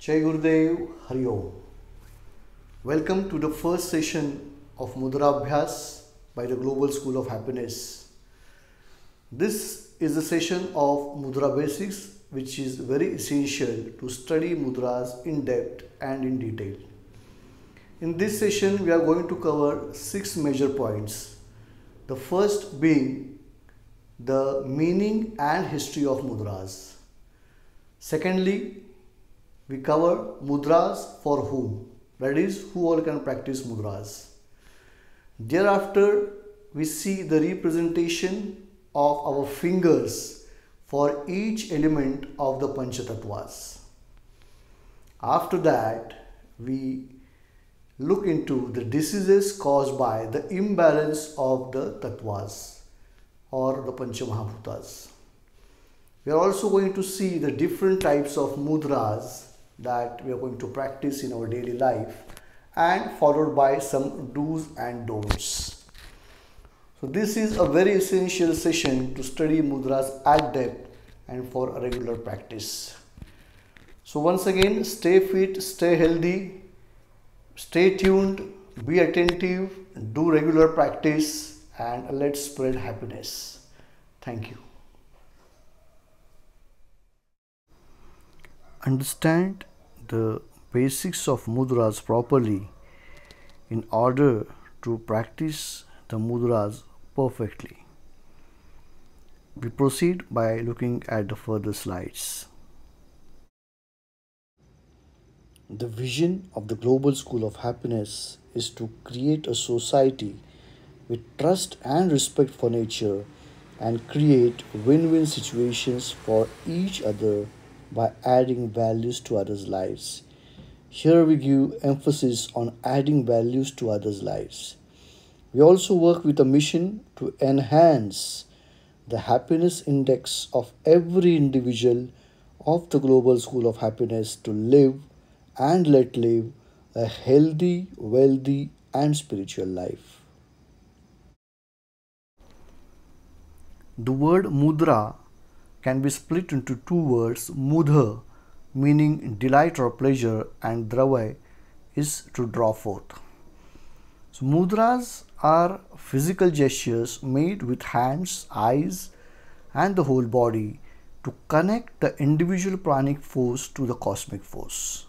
Jai Gurudev, Hari Om. Welcome to the first session of Mudrabhas by the Global School of Happiness. This is a session of Mudrabasics which is very essential to study mudras in depth and in detail. In this session we are going to cover 6 major points. The first being the meaning and history of mudras. Secondly, we cover mudras for whom, that is, who all can practice mudras. Thereafter, we see the representation of our fingers for each element of the Panchatattvas. After that, we look into the diseases caused by the imbalance of the Tattvas or the Panchamahabhutas. We are also going to see the different types of mudras that we are going to practice in our daily life, and followed by some do's and don'ts. So this is a very essential session to study mudras at depth and for a regular practice. So once again, stay fit, stay healthy, stay tuned, be attentive, do regular practice, and let's spread happiness. Thank you. Understand the basics of mudras properly in order to practice the mudras perfectly. We proceed by looking at the further slides. The vision of the Global School of Happiness is to create a society with trust and respect for nature and create win-win situations for each other by adding values to others' lives. Here we give emphasis on adding values to others' lives. We also work with a mission to enhance the happiness index of every individual of the Global School of Happiness to live and let live a healthy, wealthy, and spiritual life. The word mudra can be split into two words. Mudha, meaning delight or pleasure, and dravai is to draw forth. So mudras are physical gestures made with hands, eyes, and the whole body to connect the individual pranic force to the cosmic force.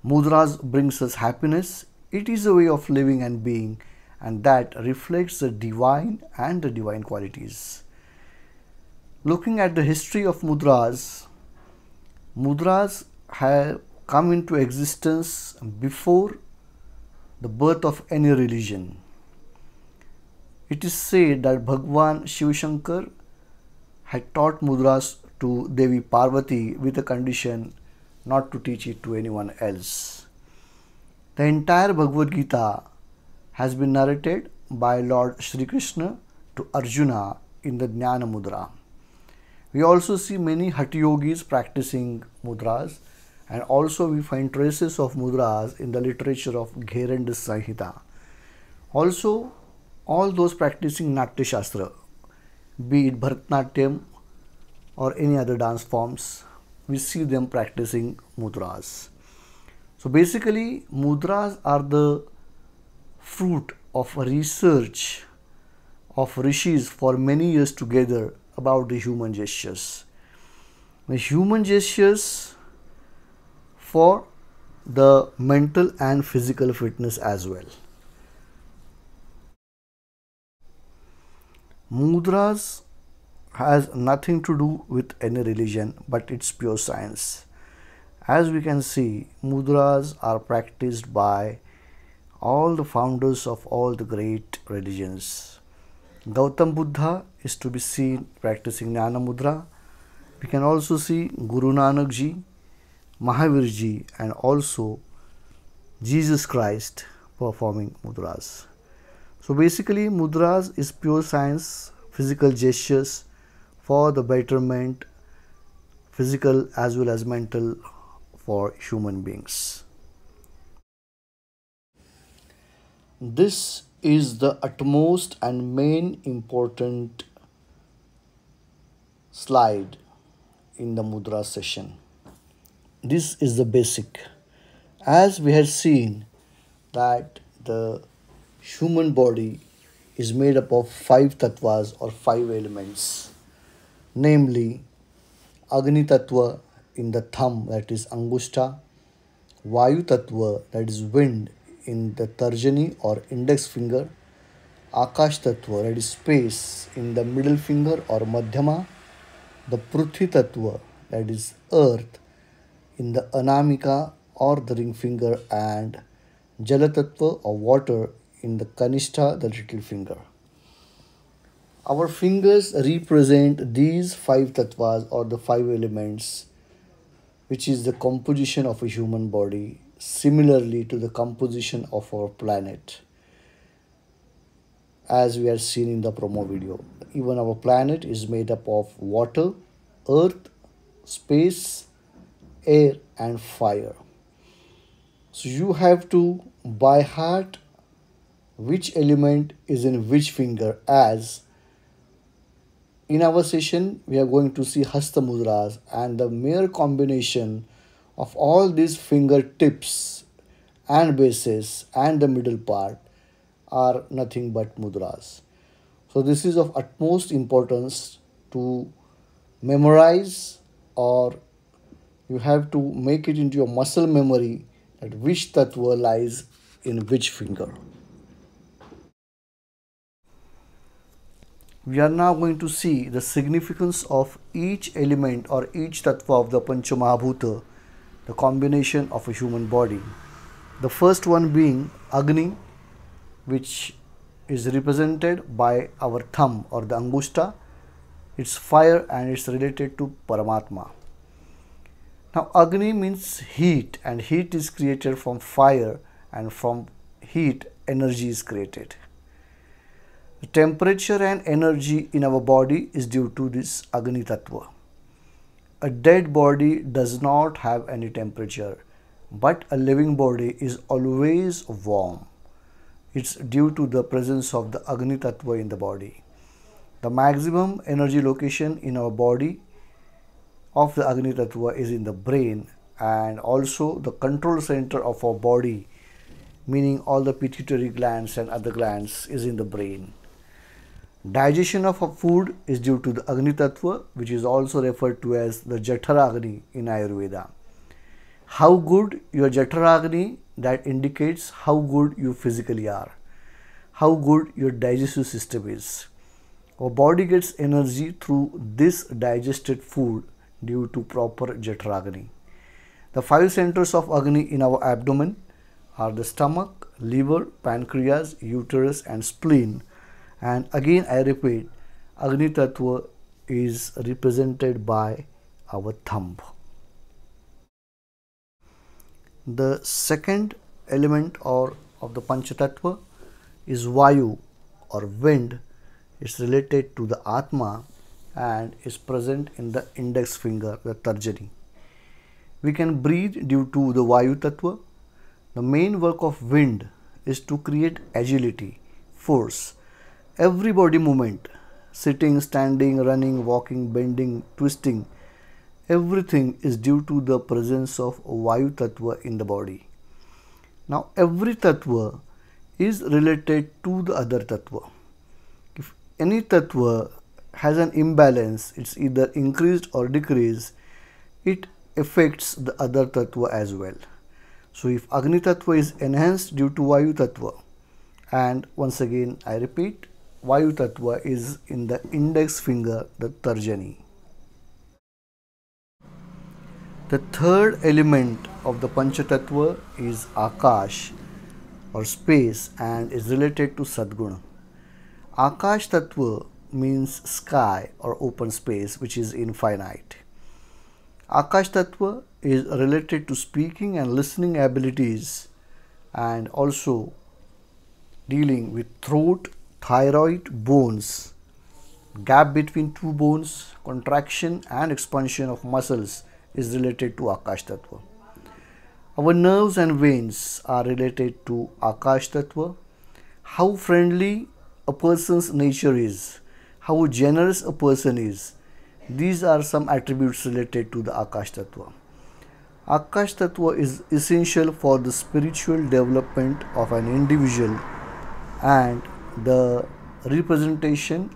Mudras brings us happiness. It is a way of living and being, and that reflects the divine and the divine qualities. Looking at the history of mudras, mudras have come into existence before the birth of any religion. It is said that Bhagwan Shiv Shankar had taught mudras to Devi Parvati with a condition not to teach it to anyone else. The entire Bhagavad Gita has been narrated by Lord Shri Krishna to Arjuna in the Jnana Mudra. We also see many Hatha Yogis practicing mudras, and also we find traces of mudras in the literature of Gheranda Samhita. Also, all those practicing Natya Shastra, be it Bharatanatyam or any other dance forms, we see them practicing mudras. So basically, mudras are the fruit of a research of rishis for many years together about the human gestures. The human gestures for the mental and physical fitness as well. Mudras has nothing to do with any religion, but it's pure science. As we can see, mudras are practiced by all the founders of all the great religions. Gautam Buddha is to be seen practicing Jnana Mudra. We can also see Guru Nanak Ji, Mahavir Ji, and also Jesus Christ performing mudras. So basically, mudras is pure science, physical gestures for the betterment, physical as well as mental, for human beings. This is the utmost and main important slide in the mudra session. This is the basic. As we had seen that the human body is made up of five tattvas or five elements, namely Agni Tattva in the thumb, that is Angushta, Vayu Tattva, that is wind, in the Tarjani or index finger, Akash Tattva, that is space, in the middle finger or Madhyama, the Prithvi Tattva, that is earth, in the Anamika or the ring finger, and Jala Tattva or water in the Kanishta, the little finger. Our fingers represent these five tattvas or the five elements, which is the composition of a human body, similarly to the composition of our planet, as we have seen in the promo video. Even our planet is made up of water, earth, space, air, and fire. So you have to by heart which element is in which finger, as in our session we are going to see Hasta Mudras, and the mere combination of all these fingertips and bases and the middle part are nothing but mudras. So this is of utmost importance to memorize, or you have to make it into your muscle memory that which tattva lies in which finger. We are now going to see the significance of each element or each tattva of the Panchamahabhuta, the combination of a human body. The first one being Agni, which is represented by our thumb or the Angushta. It's fire and it's related to Paramatma. Now Agni means heat, and heat is created from fire, and from heat energy is created. The temperature and energy in our body is due to this Agni Tattva. A dead body does not have any temperature, but a living body is always warm. It's due to the presence of the Agni Tattva in the body. The maximum energy location in our body of the Agni Tattva is in the brain, and also the control center of our body, meaning all the pituitary glands and other glands, is in the brain. Digestion of a food is due to the Agni Tattva, which is also referred to as the Jaఠaragni in Ayurveda. How good your Jaఠaragni, that indicates how good you physically are, how good your digestive system is. Our body gets energy through this digested food due to proper Jaఠaragni. The five centers of Agni in our abdomen are the stomach, liver, pancreas, uterus, and spleen. And again I repeat, Agni Tattva is represented by our thumb. The second element of the Panchatattva is Vayu or wind. It's related to the Atma and is present in the index finger, the Tarjani. We can breathe due to the Vayu Tattva. The main work of wind is to create agility, force. Every body movement, sitting, standing, running, walking, bending, twisting, everything is due to the presence of Vayu Tattva in the body. Now every Tattva is related to the other Tattva. If any Tattva has an imbalance, it's either increased or decreased, it affects the other Tattva as well. So if Agni Tattva is enhanced due to Vayu Tattva, and once again I repeat, Vayu Tattva is in the index finger, the Tarjani. The third element of the Panchatattva is Akash or space and is related to Sadguna. Akash Tattva means sky or open space, which is infinite. Akash Tattva is related to speaking and listening abilities, and also dealing with throat, thyroid, bones, gap between two bones, contraction and expansion of muscles is related to Akash Tattva. Our nerves and veins are related to Akash Tattva. How friendly a person's nature is, how generous a person is, these are some attributes related to the Akash Tattva. Akash Tattva is essential for the spiritual development of an individual, and the representation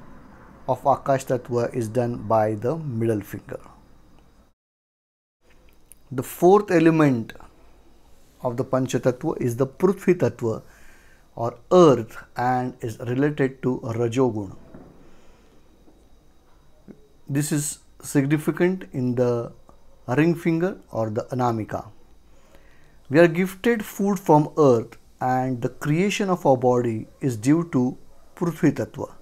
of Akash Tattva is done by the middle finger. The fourth element of the Panchatattva is the Prithvi Tattva or earth, and is related to Rajogun. This is significant in the ring finger or the Anamika. We are gifted food from earth, and the creation of our body is due to Prithvi Tattva.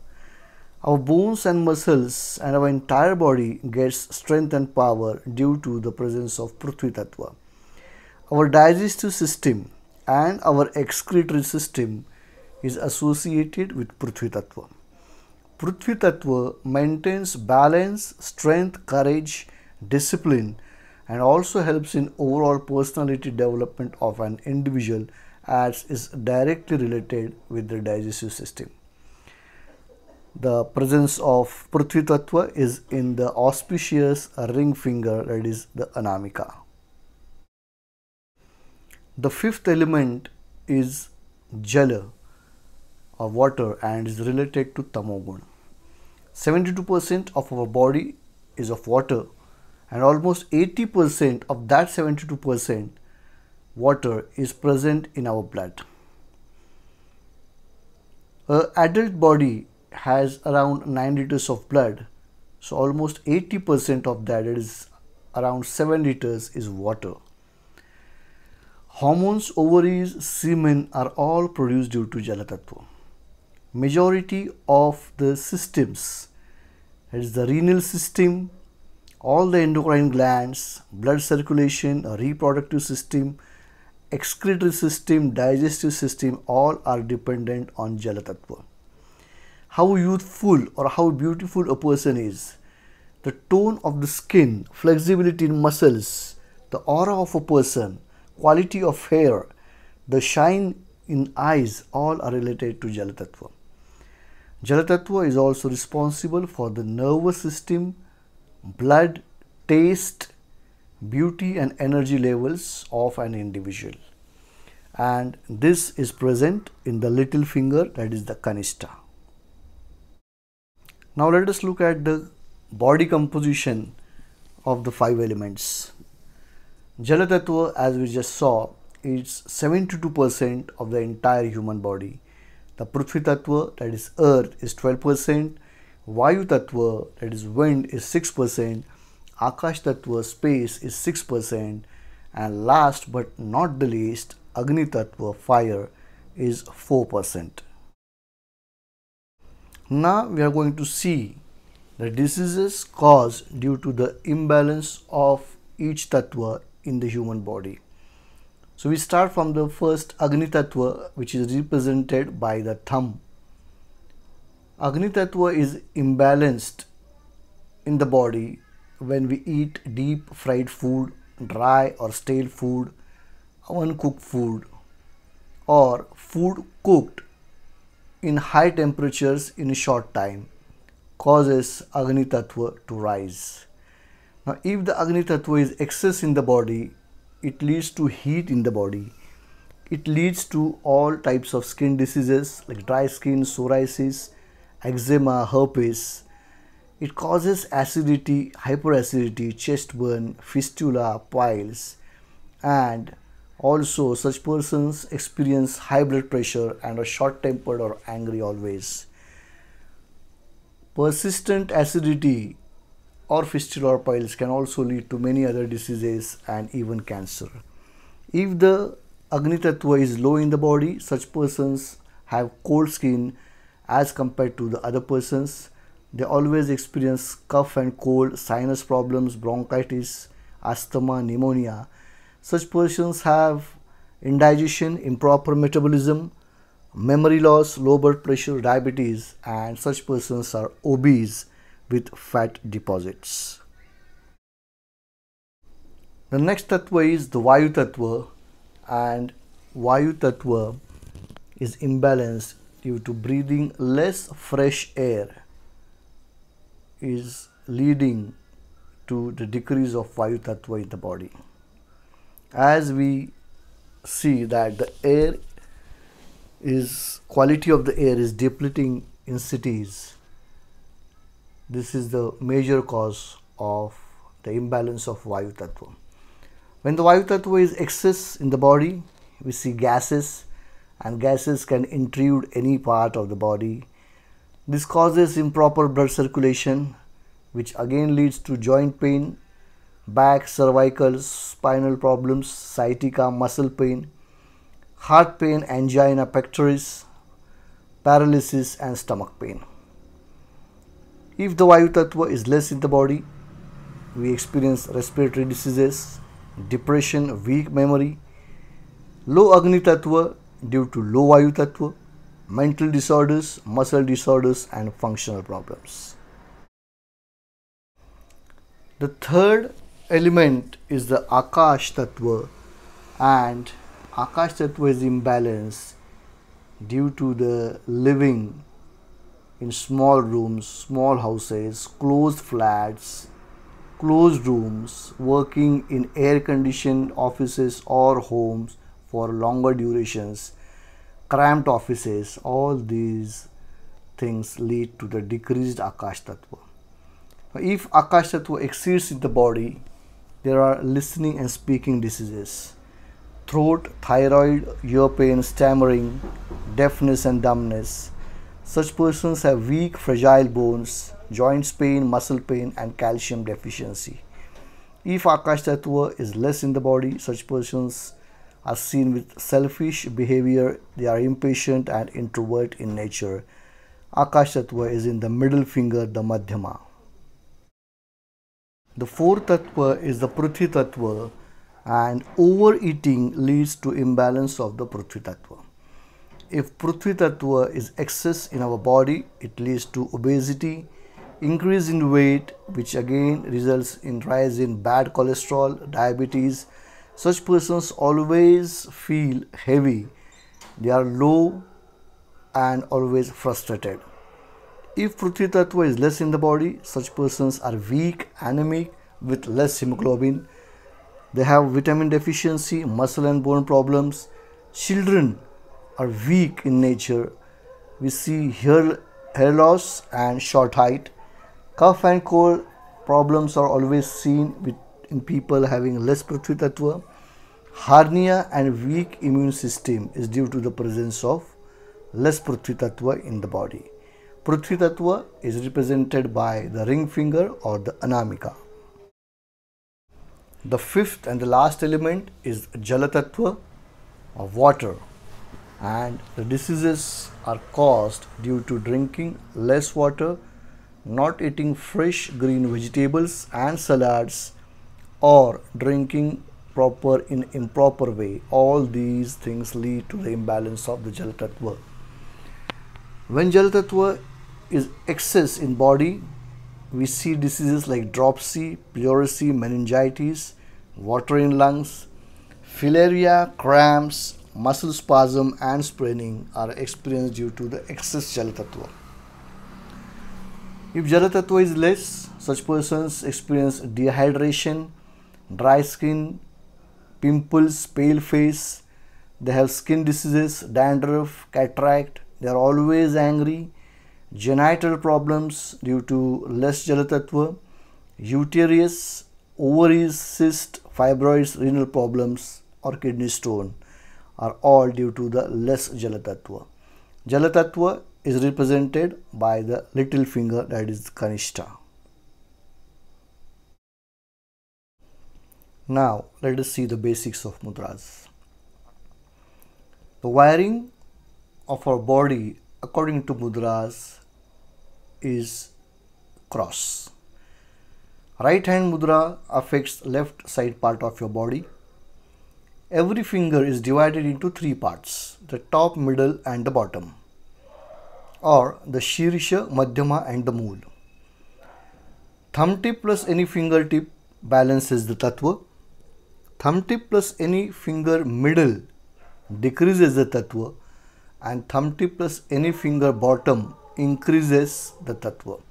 Our bones and muscles and our entire body gets strength and power due to the presence of Prithvi Tattva. Our digestive system and our excretory system is associated with Prithvi Tattva. Prithvi Tattva maintains balance, strength, courage, discipline, and also helps in overall personality development of an individual, as is directly related with the digestive system. The presence of Prithvi Tattva is in the auspicious ring finger, that is the Anamika. The fifth element is Jala or water, and is related to Tamogun. 72% of our body is of water, and almost 80% of that 72% water is present in our blood. An adult body has around 9 liters of blood, so almost 80% of that, is around 7 liters, is water. Hormones, ovaries, semen are all produced due to Jala Tattva. Majority of the systems, that is the renal system, all the endocrine glands, blood circulation, reproductive system, excretory system, digestive system, all are dependent on Jala Tattva. How youthful or how beautiful a person is, the tone of the skin, flexibility in muscles, the aura of a person, quality of hair, the shine in eyes, all are related to Jala Tattva. Jala Tattva is also responsible for the nervous system, blood, taste, beauty and energy levels of an individual. And this is present in the little finger, that is the Kanishta. Now let us look at the body composition of the 5 elements. Jala Tattva, as we just saw, is 72% of the entire human body. The Prithvi Tattva, that is earth, is 12%. Vayu Tattva, that is wind, is 6%. Akash Tattva, space, is 6%. And last but not the least, Agni Tattva, fire, is 4%. Now we are going to see the diseases caused due to the imbalance of each Tattva in the human body. So we start from the first Agni Tattva, which is represented by the thumb. Agni Tattva is imbalanced in the body when we eat deep fried food, dry or stale food, uncooked food, or food cooked in high temperatures in a short time, causes Agni Tattva to rise. Now, if the Agni Tattva is excess in the body, it leads to heat in the body. It leads to all types of skin diseases like dry skin, psoriasis, eczema, herpes. It causes acidity, hyperacidity, chest burn, fistula, piles, and also such persons experience high blood pressure and are short-tempered or angry always. Persistent acidity or fistula or piles can also lead to many other diseases and even cancer. If the Agni Tattva is low in the body, such persons have cold skin as compared to the other persons. They always experience cough and cold, sinus problems, bronchitis, asthma, pneumonia. Such persons have indigestion, improper metabolism, memory loss, low blood pressure, diabetes, and such persons are obese with fat deposits. The next Tattva is the Vayu Tattva, and Vayu Tattva is imbalanced due to breathing less fresh air, is leading to the decrease of Vayu Tattva in the body. As we see that the air is quality of the air is depleting in cities, this is the major cause of the imbalance of Vayu Tattva. When the Vayu Tattva is excess in the body, we see gases, and gases can intrude any part of the body. This causes improper blood circulation, which again leads to joint pain, back, cervical, spinal problems, sciatica, muscle pain, heart pain, angina pectoris, paralysis and stomach pain. If the Vayu Tattva is less in the body, we experience respiratory diseases, depression, weak memory, low Agni Tattva due to low Vayu Tattva, mental disorders, muscle disorders and functional problems. The third element is the Akash Tattva, and Akash Tattva is imbalanced due to the living in small rooms, small houses, closed flats, closed rooms, working in air-conditioned offices or homes for longer durations, cramped offices. All these things lead to the decreased Akash Tattva. If Akash Tattva exceeds in the body, there are listening and speaking diseases, throat, thyroid, ear pain, stammering, deafness and dumbness. Such persons have weak, fragile bones, joints pain, muscle pain and calcium deficiency. If Akash Tattva is less in the body, such persons are seen with selfish behavior, they are impatient and introvert in nature. Akash Tattva is in the middle finger, the Madhyama. The fourth Tattva is the Prithvi Tattva, and overeating leads to imbalance of the Prithvi Tattva. If Prithvi Tattva is excess in our body, it leads to obesity, increase in weight, which again results in rise in bad cholesterol, diabetes. Such persons always feel heavy, they are low and always frustrated. If Prithvi Tattva is less in the body, such persons are weak, anemic, with less hemoglobin. They have vitamin deficiency, muscle and bone problems. Children are weak in nature. We see hair loss and short height. Cough and cold problems are always seen in people having less Prithvi Tattva. Hernia and weak immune system is due to the presence of less Prithvi Tattva in the body. Prithvi Tattva is represented by the ring finger or the Anamika. The fifth and the last element is Jala Tattva or water, and the diseases are caused due to drinking less water, not eating fresh green vegetables and salads, or drinking proper in improper way. All these things lead to the imbalance of the Jala Tattva. When Jala Tattva is excess in body, we see diseases like dropsy, pleurisy, meningitis, water in lungs, filaria, cramps, muscle spasm and spraining are experienced due to the excess Jala Tattva. If Jala Tattva is less, such persons experience dehydration, dry skin, pimples, pale face. They have skin diseases, dandruff, cataract. They are always angry, genital problems due to less Jala Tattva, uterus, ovaries, cyst, fibroids, renal problems or kidney stone are all due to the less Jala Tattva. Jala Tattva is represented by the little finger, that is Kanishta. Now let us see the basics of mudras. The wiring of our body according to mudras is cross. Right hand mudra affects left side part of your body. Every finger is divided into three parts, the top, middle and the bottom, or the Shirsha, Madhyama and the Mool. Thumb tip plus any fingertip balances the Tattva. Thumb tip plus any finger middle decreases the Tattva, and thumb tip plus any finger bottom increases the Tattva.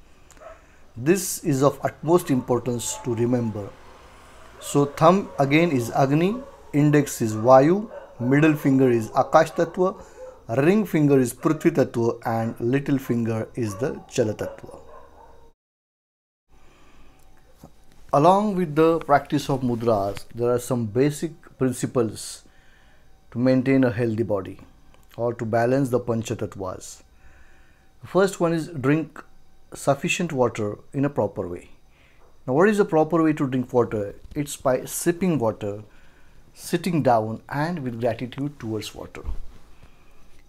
This is of utmost importance to remember. So thumb again is Agni, index is Vayu, middle finger is Akash Tattva, ring finger is Prithvi Tattva, and little finger is the Jala Tattva. Along with the practice of mudras, there are some basic principles to maintain a healthy body or to balance the Pancha Tattvas. The first one is drink sufficient water in a proper way. Now, what is the proper way to drink water? It's by sipping water, sitting down, and with gratitude towards water.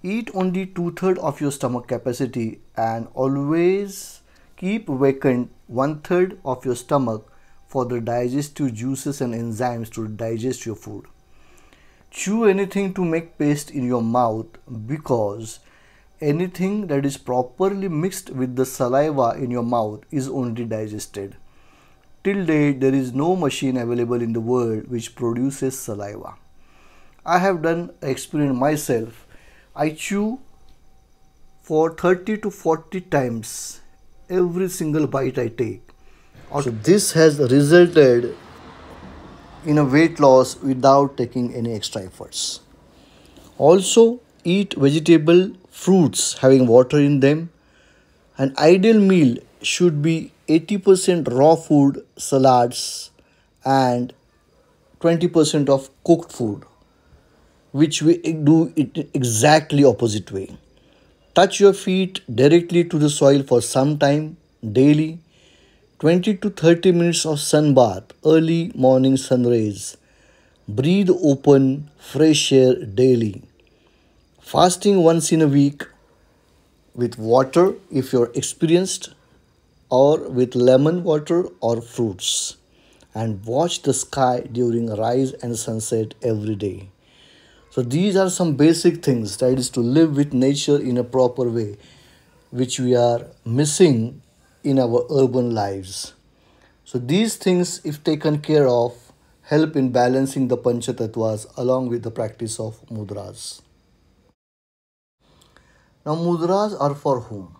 Eat only 2/3 of your stomach capacity and always keep vacant 1/3 of your stomach for the digestive juices and enzymes to digest your food. Chew anything to make paste in your mouth because anything that is properly mixed with the saliva in your mouth is only digested. Till date, there is no machine available in the world which produces saliva. I have done an experiment myself. I chew for 30 to 40 times every single bite I take. So this has resulted in a weight loss without taking any extra efforts. Also, eat vegetable fruits having water in them. An ideal meal should be 80% raw food, salads, and 20% of cooked food, which we do it exactly opposite way. Touch your feet directly to the soil for some time daily. 20 to 30 minutes of sun bath, early morning sun rays. Breathe open, fresh air daily. Fasting once in a week with water if you're experienced, or with lemon water or fruits. And watch the sky during rise and sunset every day. So these are some basic things, that is to live with nature in a proper way, which we are missing in our urban lives. So these things, if taken care of, help in balancing the Pancha Tattvas along with the practice of mudras. Now mudras are for whom?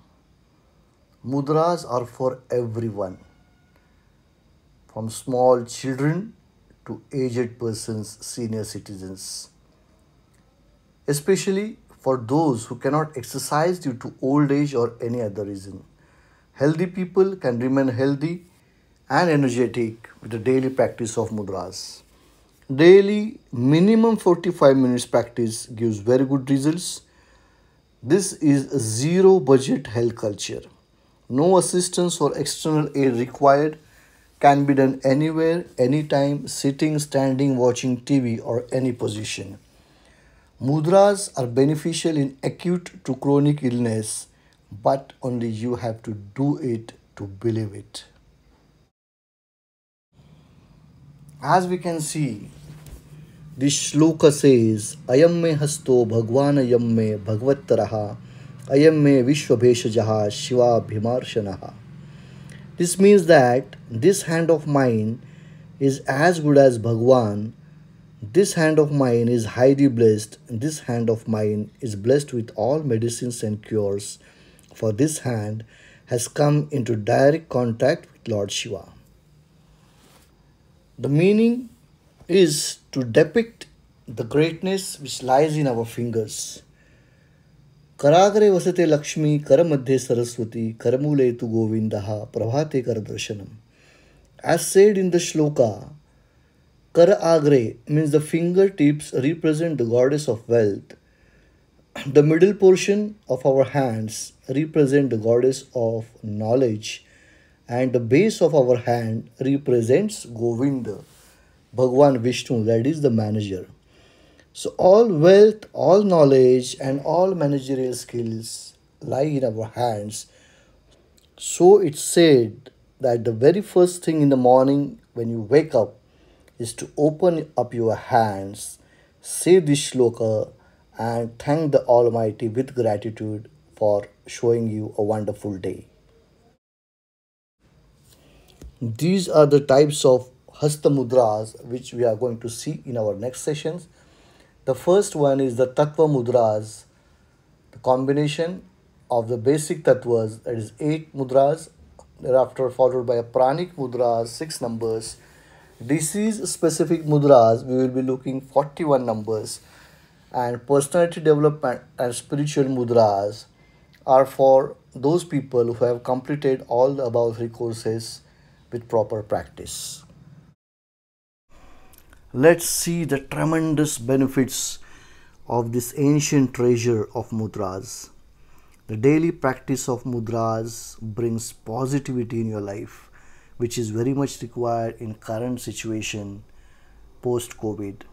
Mudras are for everyone, from small children to aged persons, senior citizens, especially for those who cannot exercise due to old age or any other reason. Healthy people can remain healthy and energetic with the daily practice of mudras. Daily minimum 45 minutes practice gives very good results. This is a zero budget health culture. No assistance or external aid required. Can be done anywhere, anytime, sitting, standing, watching TV, or any position. Mudras are beneficial in acute to chronic illness, but only you have to do it to believe it. As we can see, this shloka says, Ayam me hasto bhagwan ayam me bhagavattaraha, ayam me vishwabheshajaha shiva bhimarshanaha. This means that this hand of mine is as good as Bhagwan. This hand of mine is highly blessed. This hand of mine is blessed with all medicines and cures, for this hand has come into direct contact with Lord Shiva. The meaning is to depict the greatness which lies in our fingers. Karagare vasate Lakshmi, Karamadhe Saraswati, Karamule tu Govindaha, Prabhate Karadarshanam. As said in the shloka, Kara Agre means the fingertips represent the goddess of wealth. The middle portion of our hands represent the goddess of knowledge, and the base of our hand represents Govinda, Bhagwan Vishnu, that is the manager. So all wealth, all knowledge, and all managerial skills lie in our hands. So it's said that the very first thing in the morning when you wake up is to open up your hands, say this shloka, and thank the Almighty with gratitude for showing you a wonderful day. These are the types of Hasta Mudras which we are going to see in our next sessions. The first one is the Taqwa Mudras, the combination of the basic tattvas, that is 8 mudras, thereafter followed by a pranic mudras, 6 numbers, Disease specific mudras, we will be looking 41 numbers, and personality development and spiritual mudras are for those people who have completed all the above three courses with proper practice. Let's see the tremendous benefits of this ancient treasure of mudras. The daily practice of mudras brings positivity in your life, which is very much required in current situation post COVID.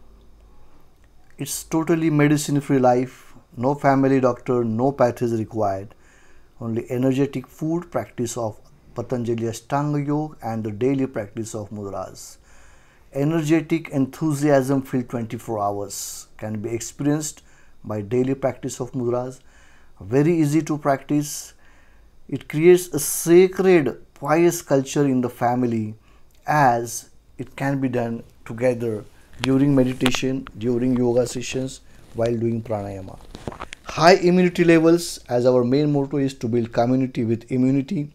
It's totally medicine free life, no family doctor, no path is required. Only energetic food, practice of Patanjali Ashtanga Yoga and the daily practice of mudras. Energetic enthusiasm filled 24 hours can be experienced by daily practice of mudras. Very easy to practice. It creates a sacred, pious culture in the family as it can be done together during meditation, during yoga sessions, while doing pranayama. High immunity levels, as our main motto is to build community with immunity.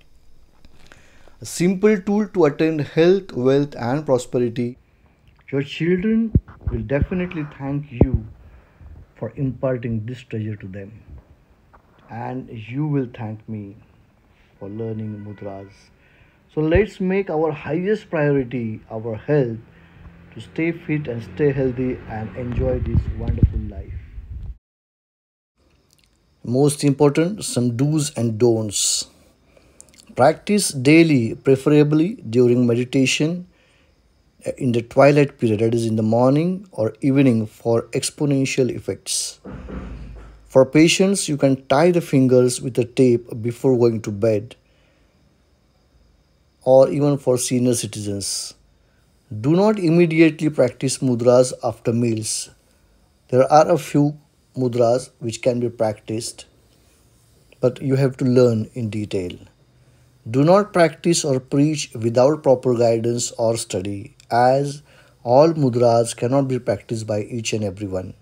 A simple tool to attain health, wealth, and prosperity. Your children will definitely thank you for imparting this treasure to them, and you will thank me for learning mudras. So let's make our highest priority our health to stay fit and stay healthy and enjoy this wonderful life. Most important, some do's and don'ts. Practice daily, preferably during meditation in the twilight period, that is in the morning or evening, for exponential effects. For patients, you can tie the fingers with a tape before going to bed, or even for senior citizens. Do not immediately practice mudras after meals. There are a few mudras which can be practiced, but you have to learn in detail. Do not practice or preach without proper guidance or study, as all mudras cannot be practiced by each and everyone.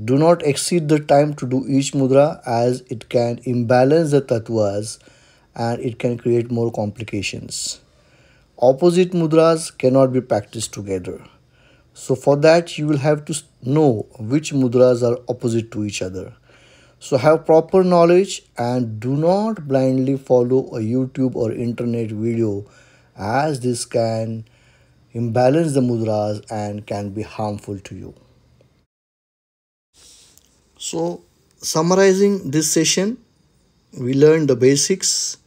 Do not exceed the time to do each mudra, as it can imbalance the tattvas and it can create more complications. Opposite mudras cannot be practiced together. So for that you will have to know which mudras are opposite to each other. So have proper knowledge and do not blindly follow a YouTube or internet video, as this can imbalance the mudras and can be harmful to you. So summarizing this session, we learned the basics,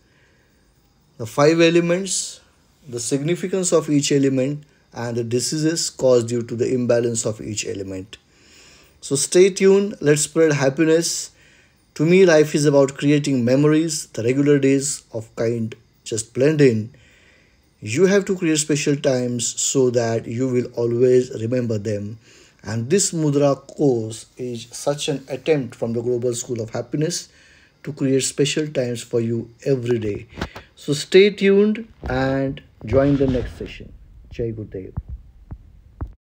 the five elements, the significance of each element, and the diseases caused due to the imbalance of each element. So stay tuned, let's spread happiness. To me, life is about creating memories. The regular days of kind just blend in. You have to create special times so that you will always remember them. And this Mudra course is such an attempt from the Global School of Happiness to create special times for you every day. So stay tuned and join the next session. Jai Gurudev.